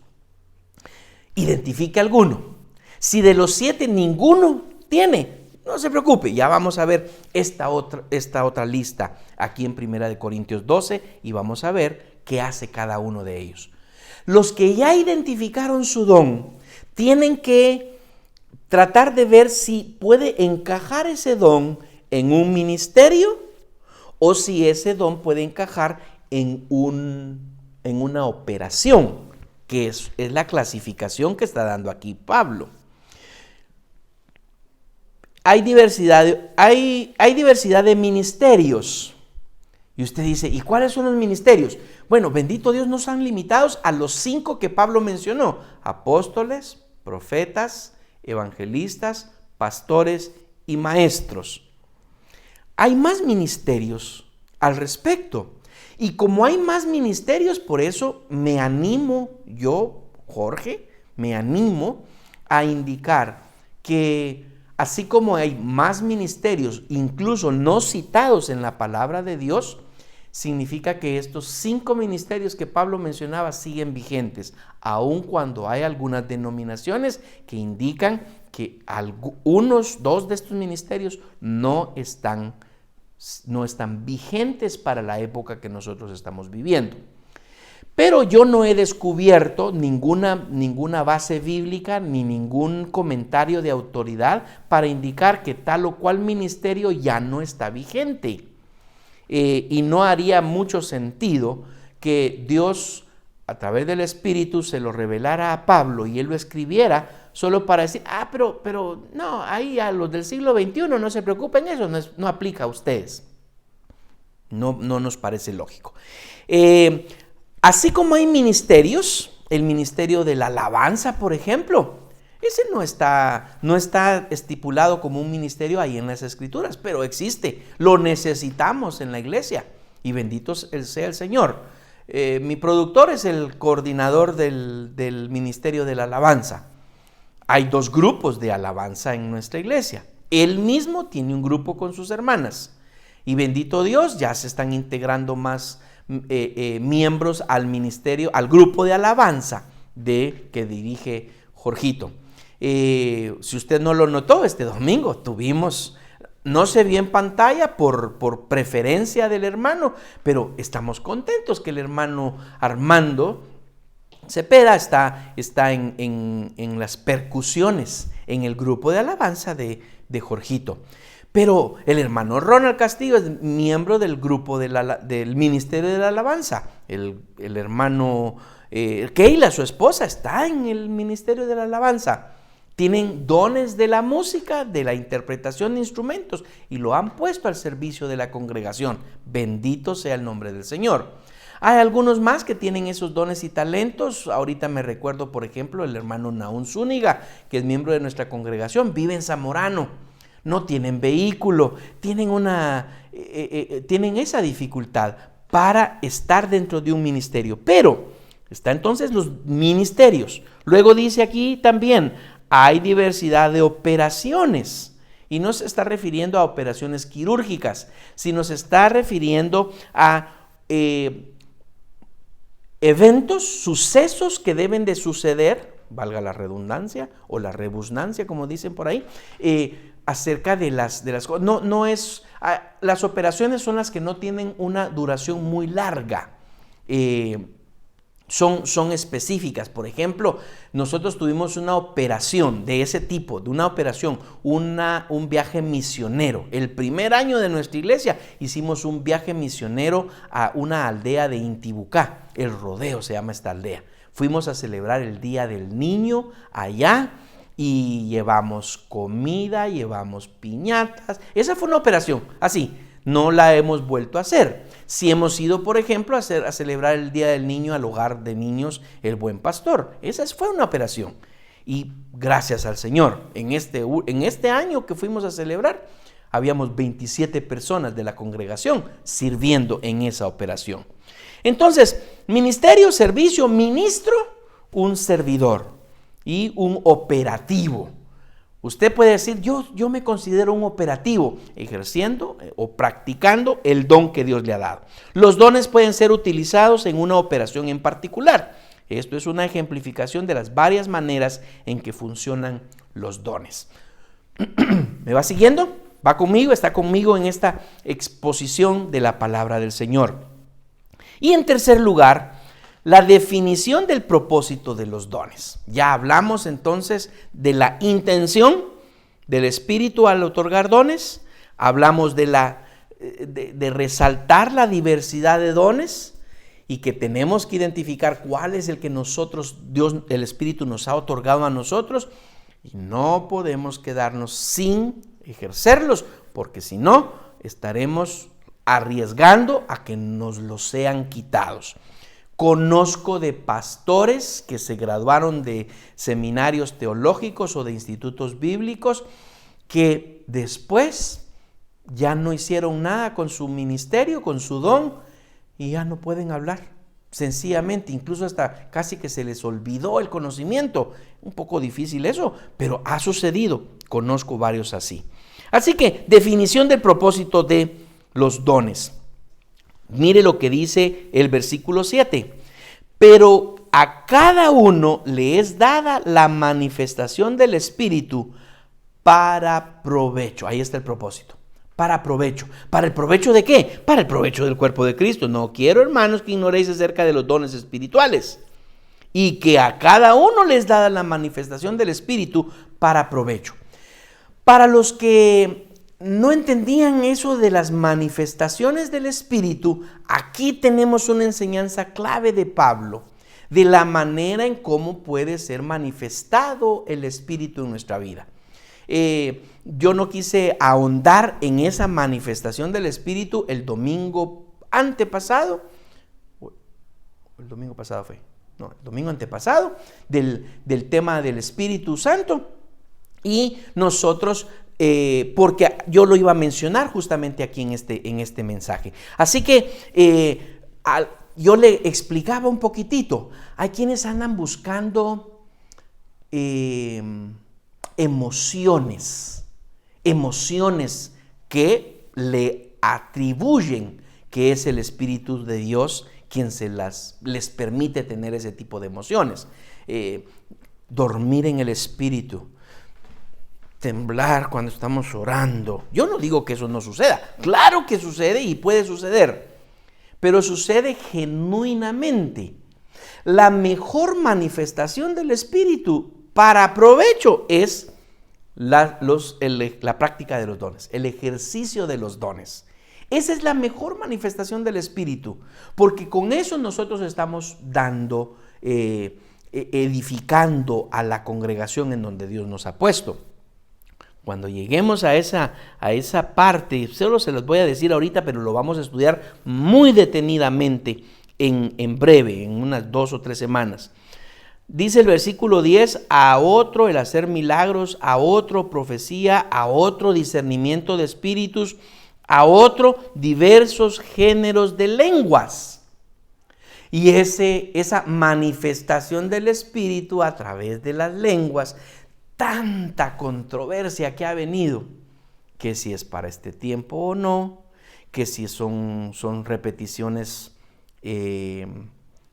Speaker 1: Identifique alguno. Si de los 7 ninguno tiene, no se preocupe, ya vamos a ver esta otra lista aquí en Primera de Corintios 12 y vamos a ver qué hace cada uno de ellos. Los que ya identificaron su don tienen que tratar de ver si puede encajar ese don en un ministerio o si ese don puede encajar en una operación, que es la clasificación que está dando aquí Pablo. Hay diversidad de ministerios. Y usted dice, ¿y cuáles son los ministerios? Bueno, bendito Dios, no están limitados a los 5 que Pablo mencionó: apóstoles, profetas, evangelistas, pastores y maestros. Hay más ministerios al respecto. Y como hay más ministerios, por eso me animo yo, Jorge, me animo a indicar que así como hay más ministerios, incluso no citados en la palabra de Dios, significa que estos 5 ministerios que Pablo mencionaba siguen vigentes, aun cuando hay algunas denominaciones que indican que dos de estos ministerios no están vigentes para la época que nosotros estamos viviendo. Pero yo no he descubierto ninguna base bíblica ni ningún comentario de autoridad para indicar que tal o cual ministerio ya no está vigente. Y no haría mucho sentido que Dios, a través del Espíritu, se lo revelara a Pablo y él lo escribiera solo para decir, pero no, ahí a los del siglo XXI no se preocupen, eso no aplica a ustedes. No nos parece lógico. Así como hay ministerios, el ministerio de la alabanza, por ejemplo, ese no está estipulado como un ministerio ahí en las Escrituras, pero existe, lo necesitamos en la iglesia y bendito sea el Señor. Mi productor es el coordinador del ministerio de la alabanza. Hay 2 grupos de alabanza en nuestra iglesia. Él mismo tiene un grupo con sus hermanas y bendito Dios, ya se están integrando más miembros al ministerio, al grupo de alabanza que dirige Jorgito. Si usted no lo notó, este domingo tuvimos, no se vio en pantalla por preferencia del hermano, pero estamos contentos que el hermano Armando Cepeda está en las percusiones en el grupo de alabanza de Jorgito. Pero el hermano Ronald Castillo es miembro del grupo del Ministerio de la Alabanza. El hermano Keila, su esposa, está en el Ministerio de la Alabanza. Tienen dones de la música, de la interpretación de instrumentos y lo han puesto al servicio de la congregación. Bendito sea el nombre del Señor. Hay algunos más que tienen esos dones y talentos. Ahorita me recuerdo, por ejemplo, el hermano Naún Zúñiga, que es miembro de nuestra congregación, vive en Zamorano. No tienen vehículo, tienen esa dificultad para estar dentro de un ministerio. Pero está entonces los ministerios. Luego dice aquí también, hay diversidad de operaciones. Y no se está refiriendo a operaciones quirúrgicas, sino se está refiriendo a eventos, sucesos que deben de suceder, valga la redundancia o la rebusnancia, como dicen por ahí, acerca de las cosas. Las operaciones son las que no tienen una duración muy larga. Son específicas. Por ejemplo, nosotros tuvimos una operación de ese tipo, un viaje misionero. El primer año de nuestra iglesia hicimos un viaje misionero a una aldea de Intibucá. El Rodeo se llama esta aldea. Fuimos a celebrar el Día del Niño allá y llevamos comida, llevamos piñatas. Esa fue una operación, así, no la hemos vuelto a hacer. Si hemos ido, por ejemplo, a celebrar el Día del Niño al hogar de niños El Buen Pastor. Esa fue una operación. Y gracias al Señor, en este año que fuimos a celebrar, habíamos 27 personas de la congregación sirviendo en esa operación. Entonces, ministerio, servicio, ministro, un servidor. y un operativo. Usted puede decir, yo me considero un operativo, ejerciendo o practicando el don que Dios le ha dado. Los dones pueden ser utilizados en una operación en particular. Esto es una ejemplificación de las varias maneras en que funcionan los dones. ¿Me va siguiendo? ¿Va conmigo? ¿Está conmigo en esta exposición de la palabra del Señor? Y en tercer lugar, la definición del propósito de los dones. Ya hablamos entonces de la intención del Espíritu al otorgar dones. Hablamos de resaltar la diversidad de dones y que tenemos que identificar cuál es el que Dios, el Espíritu nos ha otorgado a nosotros. Y no podemos quedarnos sin ejercerlos, porque si no, estaremos arriesgando a que nos los sean quitados. Conozco de pastores que se graduaron de seminarios teológicos o de institutos bíblicos que después ya no hicieron nada con su ministerio, con su don, y ya no pueden hablar. Sencillamente, incluso hasta casi que se les olvidó el conocimiento. Un poco difícil eso, pero ha sucedido. Conozco varios así. Así que, definición del propósito de los dones. Mire lo que dice el versículo 7. Pero a cada uno le es dada la manifestación del Espíritu para provecho. Ahí está el propósito. Para provecho. ¿Para el provecho de qué? Para el provecho del cuerpo de Cristo. No quiero, hermanos, que ignoréis acerca de los dones espirituales. Y que a cada uno les dada la manifestación del Espíritu para provecho. Para los que no entendían eso de las manifestaciones del Espíritu, aquí tenemos una enseñanza clave de Pablo, de la manera en cómo puede ser manifestado el Espíritu en nuestra vida. Yo no quise ahondar en esa manifestación del Espíritu el domingo antepasado. El domingo pasado fue. No, el domingo antepasado del tema del Espíritu Santo. Y nosotros, porque yo lo iba a mencionar justamente aquí en este mensaje. Así que yo le explicaba un poquitito. Hay quienes andan buscando emociones que le atribuyen que es el Espíritu de Dios quien les permite tener ese tipo de emociones. Dormir en el Espíritu, temblar cuando estamos orando. Yo no digo que eso no suceda. Claro que sucede y puede suceder, pero sucede genuinamente. La mejor manifestación del Espíritu para provecho es la práctica de los dones, el ejercicio de los dones. Esa es la mejor manifestación del Espíritu, porque con eso nosotros estamos dando, edificando a la congregación en donde Dios nos ha puesto. Cuando lleguemos a esa parte, solo se los voy a decir ahorita, pero lo vamos a estudiar muy detenidamente en breve, en unas 2 o 3 semanas. Dice el versículo 10, a otro el hacer milagros, a otro profecía, a otro discernimiento de espíritus, a otro diversos géneros de lenguas. Y esa manifestación del Espíritu a través de las lenguas, tanta controversia que ha venido, que si es para este tiempo o no, que si son repeticiones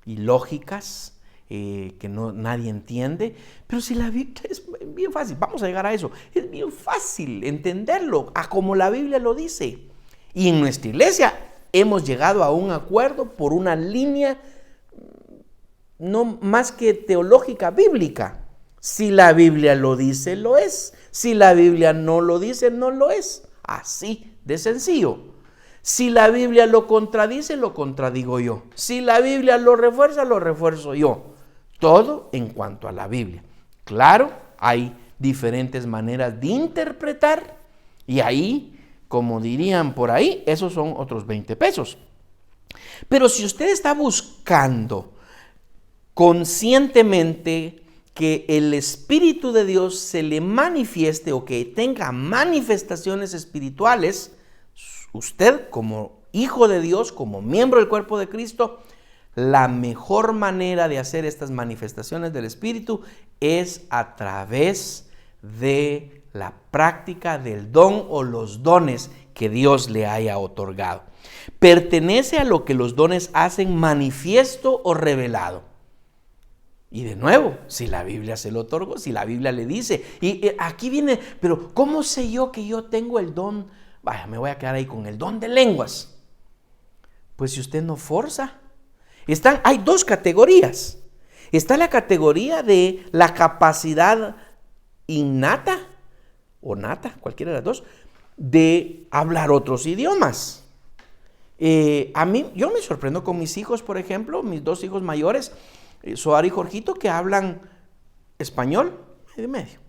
Speaker 1: ilógicas, que nadie entiende, pero si la Biblia es bien fácil, vamos a llegar a eso, es bien fácil entenderlo, a como la Biblia lo dice. Y en nuestra iglesia hemos llegado a un acuerdo por una línea no más que teológica, bíblica. Si la Biblia lo dice, lo es. Si la Biblia no lo dice, no lo es. Así de sencillo. Si la Biblia lo contradice, lo contradigo yo. Si la Biblia lo refuerza, lo refuerzo yo. Todo en cuanto a la Biblia. Claro, hay diferentes maneras de interpretar y ahí, como dirían por ahí, esos son otros 20 pesos. Pero si usted está buscando conscientemente que el Espíritu de Dios se le manifieste o que tenga manifestaciones espirituales, usted como hijo de Dios, como miembro del cuerpo de Cristo, La mejor manera de hacer estas manifestaciones del Espíritu es a través de la práctica del don o los dones que Dios le haya otorgado. Pertenece a lo que los dones hacen manifiesto o revelado. Y de nuevo, si la Biblia se lo otorgó, si la Biblia le dice, y aquí viene, pero ¿cómo sé yo que yo tengo el don? Vaya, me voy a quedar ahí con el don de lenguas. Pues si usted no forza. Hay dos categorías. Está la categoría de la capacidad innata o nata, cualquiera de las dos, de hablar otros idiomas. Yo me sorprendo con mis hijos, por ejemplo, mis dos hijos mayores, Soar y Jorgito, que hablan español medio medio.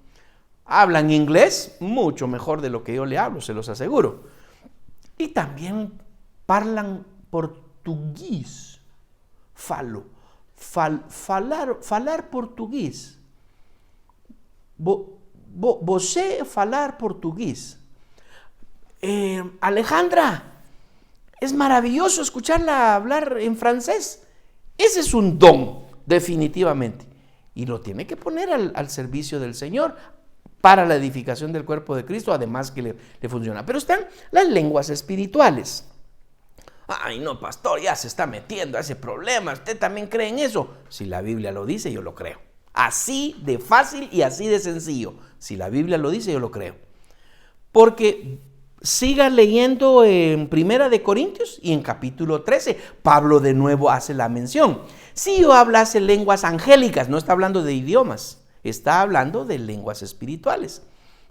Speaker 1: Hablan inglés mucho mejor de lo que yo le hablo, se los aseguro. Y también hablan portugués. Falar portugués. Você falar portugués. Alejandra, es maravilloso escucharla hablar en francés. Ese es un don, definitivamente. Y lo tiene que poner al servicio del Señor para la edificación del cuerpo de Cristo, además que le funciona. Pero están las lenguas espirituales. Ay, no, pastor, ya se está metiendo a ese problema. ¿Usted también cree en eso? Si la Biblia lo dice, yo lo creo. Así de fácil y así de sencillo. Si la Biblia lo dice, yo lo creo. Porque siga leyendo en 1 de Corintios y en capítulo 13. Pablo de nuevo hace la mención. Si yo hablase lenguas angélicas, no está hablando de idiomas, está hablando de lenguas espirituales.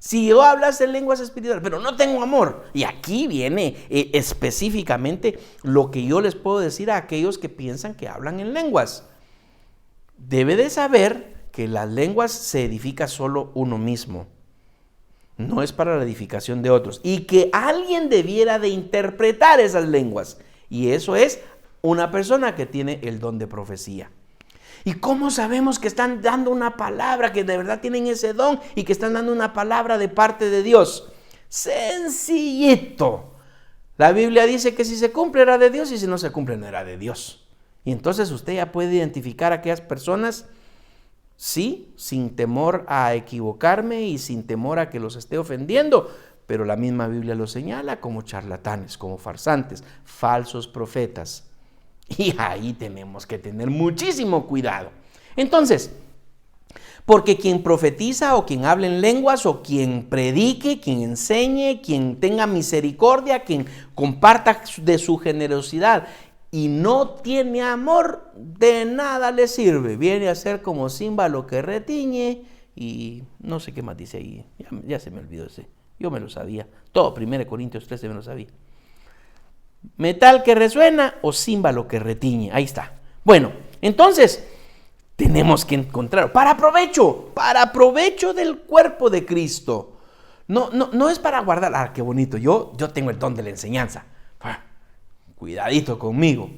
Speaker 1: Si yo hablase lenguas espirituales, pero no tengo amor. Y aquí viene específicamente lo que yo les puedo decir a aquellos que piensan que hablan en lenguas. Debe de saber que las lenguas se edifica solo uno mismo. No es para la edificación de otros. Y que alguien debiera de interpretar esas lenguas. Y eso es una persona que tiene el don de profecía. ¿Y cómo sabemos que están dando una palabra, que de verdad tienen ese don y que están dando una palabra de parte de Dios? Sencillito. La Biblia dice que si se cumple era de Dios y si no se cumple no era de Dios. Y entonces usted ya puede identificar a aquellas personas, sí, sin temor a equivocarme y sin temor a que los esté ofendiendo, pero la misma Biblia lo señala como charlatanes, como farsantes, falsos profetas. Y ahí tenemos que tener muchísimo cuidado. Entonces, porque quien profetiza o quien hable en lenguas o quien predique, quien enseñe, quien tenga misericordia, quien comparta de su generosidad y no tiene amor, de nada le sirve. Viene a ser como címbalo que retiñe y no sé qué más dice ahí. Ya se me olvidó ese. Yo me lo sabía. Todo 1 Corintios 13 me lo sabía. Metal que resuena o címbalo que retiñe. Ahí está. Bueno, entonces tenemos que encontrar para provecho del cuerpo de Cristo. No es para guardar. Ah, qué bonito. Yo tengo el don de la enseñanza. Cuidadito conmigo.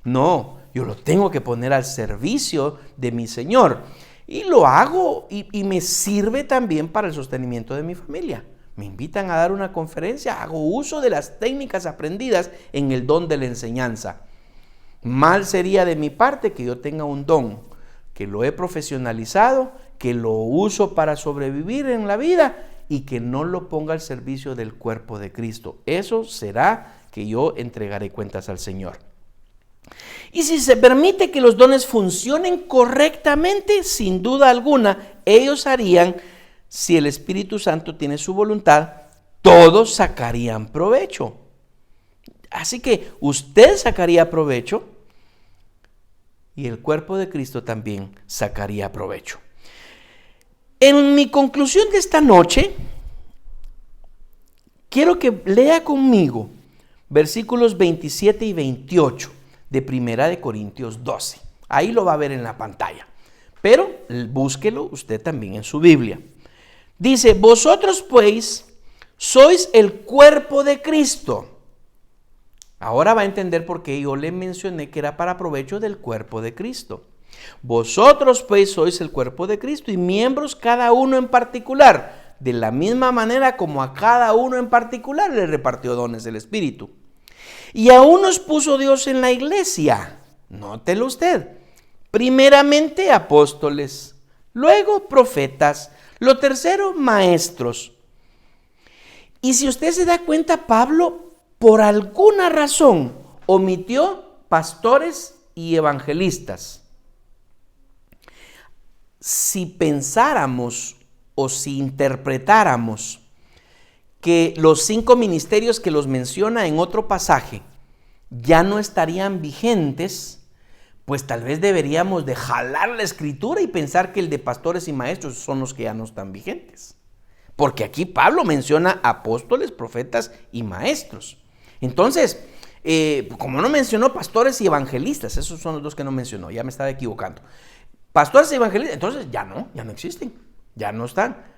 Speaker 1: No, yo lo tengo que poner al servicio de mi Señor. Y lo hago y me sirve también para el sostenimiento de mi familia. Me invitan a dar una conferencia, hago uso de las técnicas aprendidas en el don de la enseñanza. Mal sería de mi parte que yo tenga un don, que lo he profesionalizado, que lo uso para sobrevivir en la vida y que no lo ponga al servicio del cuerpo de Cristo. Eso será que yo entregaré cuentas al Señor. Y si se permite que los dones funcionen correctamente, sin duda alguna, ellos harían, si el Espíritu Santo tiene su voluntad, todos sacarían provecho. Así que usted sacaría provecho y el cuerpo de Cristo también sacaría provecho. En mi conclusión de esta noche, quiero que lea conmigo versículos 27 y 28 de 1 de Corintios 12. Ahí lo va a ver en la pantalla, pero búsquelo usted también en su Biblia. Dice, vosotros pues sois el cuerpo de Cristo. Ahora va a entender por qué yo le mencioné que era para provecho del cuerpo de Cristo. Vosotros pues sois el cuerpo de Cristo y miembros cada uno en particular, de la misma manera como a cada uno en particular le repartió dones del Espíritu. Y a unos puso Dios en la iglesia. Nótelo usted. Primeramente apóstoles, luego profetas, lo tercero maestros. Y si usted se da cuenta, Pablo por alguna razón omitió pastores y evangelistas. Si pensáramos o si interpretáramos que los 5 ministerios que los menciona en otro pasaje ya no estarían vigentes, pues tal vez deberíamos de jalar la escritura y pensar que el de pastores y maestros son los que ya no están vigentes. Porque aquí Pablo menciona apóstoles, profetas y maestros. Entonces, como no mencionó pastores y evangelistas, esos son los dos que no mencionó, ya me estaba equivocando. Pastores y evangelistas, entonces ya no existen, ya no están.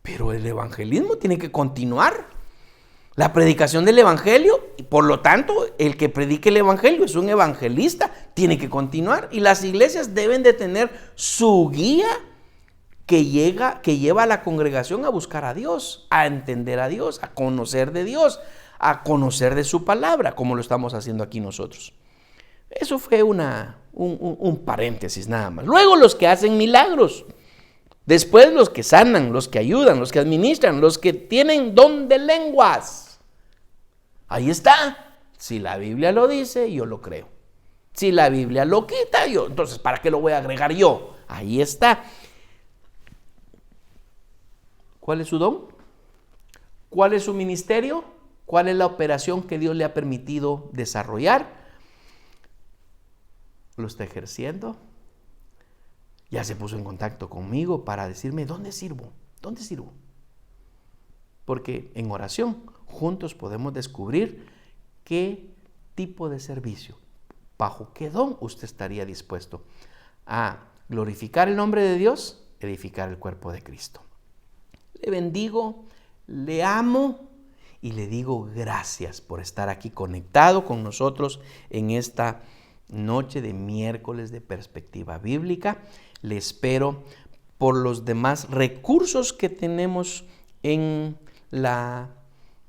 Speaker 1: Pero el evangelismo tiene que continuar. La predicación del evangelio, y por lo tanto, el que predique el evangelio es un evangelista, tiene que continuar. Y las iglesias deben de tener su guía que lleva a la congregación a buscar a Dios, a entender a Dios, a conocer de Dios, a conocer de su palabra, como lo estamos haciendo aquí nosotros. Eso fue un paréntesis nada más. Luego los que hacen milagros. Después los que sanan, los que ayudan, los que administran, los que tienen don de lenguas. Ahí está. Si la Biblia lo dice, yo lo creo. Si la Biblia lo quita, entonces ¿para qué lo voy a agregar yo? Ahí está. ¿Cuál es su don? ¿Cuál es su ministerio? ¿Cuál es la operación que Dios le ha permitido desarrollar? ¿Lo está ejerciendo? Ya se puso en contacto conmigo para decirme, ¿dónde sirvo? ¿Dónde sirvo? Porque en oración juntos podemos descubrir qué tipo de servicio, bajo qué don usted estaría dispuesto a glorificar el nombre de Dios, edificar el cuerpo de Cristo. Le bendigo, le amo y le digo gracias por estar aquí conectado con nosotros en esta noche de miércoles de perspectiva bíblica. Le espero por los demás recursos que tenemos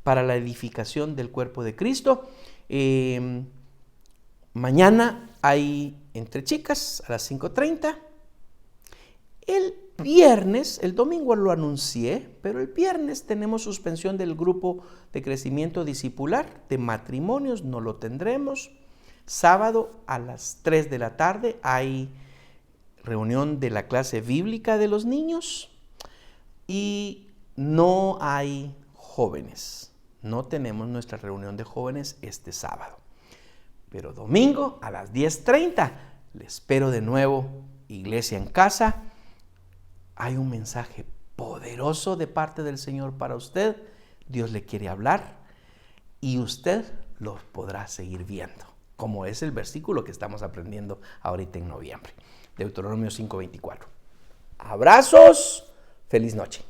Speaker 1: para la edificación del cuerpo de Cristo. Mañana hay entre chicas a las 5:30. El domingo lo anuncié, pero el viernes tenemos suspensión del grupo de crecimiento discipular de matrimonios, no lo tendremos. Sábado a las 3 de la tarde hay reunión de la clase bíblica de los niños y no hay jóvenes. No tenemos nuestra reunión de jóvenes este sábado. Pero domingo a las 10:30 le espero de nuevo, Iglesia en Casa. Hay un mensaje poderoso de parte del Señor para usted. Dios le quiere hablar y usted lo podrá seguir viendo, como es el versículo que estamos aprendiendo ahorita en noviembre. Deuteronomio 5:24. Abrazos, feliz noche.